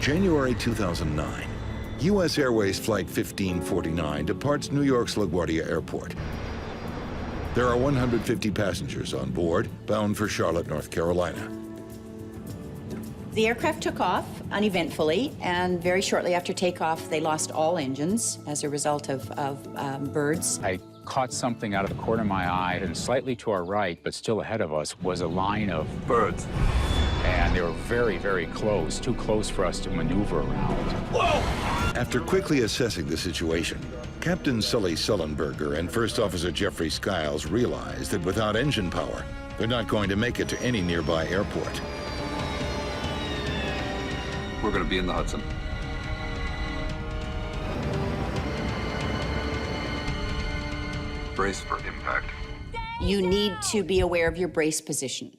January 2009, U.S. Airways Flight 1549 departs New York's LaGuardia Airport. There are 150 passengers on board, bound for Charlotte, North Carolina. The aircraft took off uneventfully, and very shortly after takeoff, they lost all engines as a result of birds. I caught something out of the corner of my eye, and slightly to our right, but still ahead of us, was a line of birds. And they were very, very close, too close for us to maneuver around. Whoa! After quickly assessing the situation, Captain Sully Sullenberger and First Officer Jeffrey Skiles realized that without engine power, they're not going to make it to any nearby airport. We're going to be in the Hudson. Brace for impact. You need to be aware of your brace position.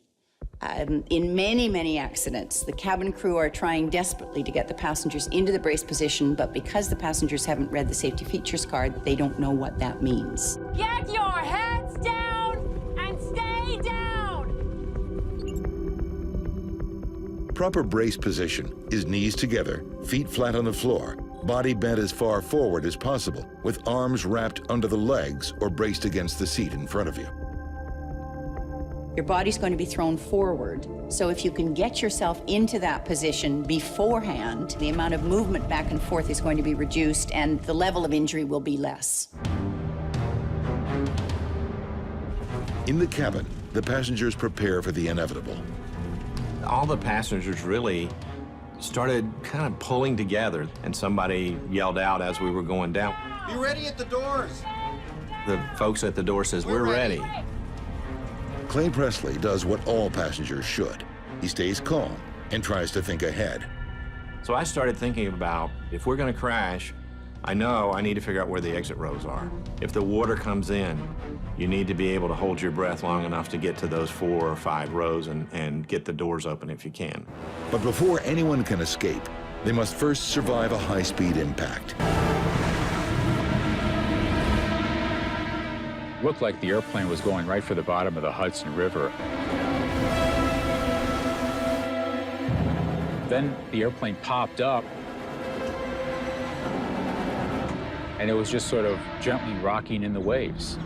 In many, many accidents, the cabin crew are trying desperately to get the passengers into the brace position, but because the passengers haven't read the safety features card, they don't know what that means. Get your heads down and stay down! Proper brace position is knees together, feet flat on the floor, body bent as far forward as possible, with arms wrapped under the legs or braced against the seat in front of you. Your body's going to be thrown forward, so if you can get yourself into that position beforehand, the amount of movement back and forth is going to be reduced and the level of injury will be less. In the cabin, the passengers prepare for the inevitable. All the passengers really started kind of pulling together, and somebody yelled out as we were going down, "Be ready at the doors!" The folks at the door says, "We're ready." Clay Presley does what all passengers should. He stays calm and tries to think ahead. So I started thinking about, if we're going to crash, I know I need to figure out where the exit rows are. If the water comes in, you need to be able to hold your breath long enough to get to those 4 or 5 rows and get the doors open if you can. But before anyone can escape, they must first survive a high-speed impact. Looked like the airplane was going right for the bottom of the Hudson River. Then the airplane popped up, and it was just sort of gently rocking in the waves.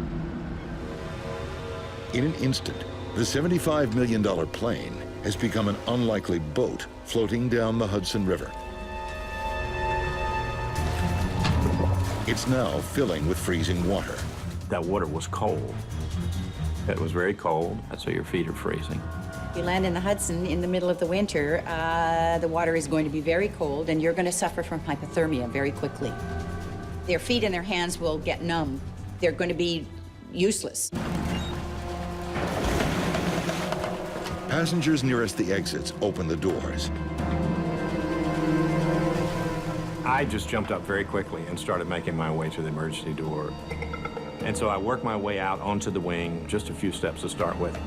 In an instant, the $75 million plane has become an unlikely boat floating down the Hudson River. It's now filling with freezing water. That water was cold. It was very cold, so your feet are freezing. If you land in the Hudson in the middle of the winter, the water is going to be very cold and you're going to suffer from hypothermia very quickly. Their feet and their hands will get numb. They're going to be useless. Passengers nearest the exits open the doors. I just jumped up very quickly and started making my way to the emergency door. And so I worked my way out onto the wing, just a few steps to start with.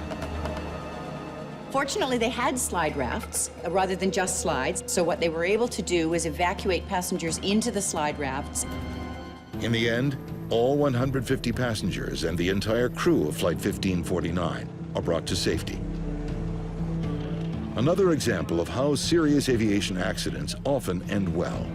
Fortunately, they had slide rafts rather than just slides, so what they were able to do was evacuate passengers into the slide rafts. In the end, all 150 passengers and the entire crew of Flight 1549 are brought to safety. Another example of how serious aviation accidents often end well.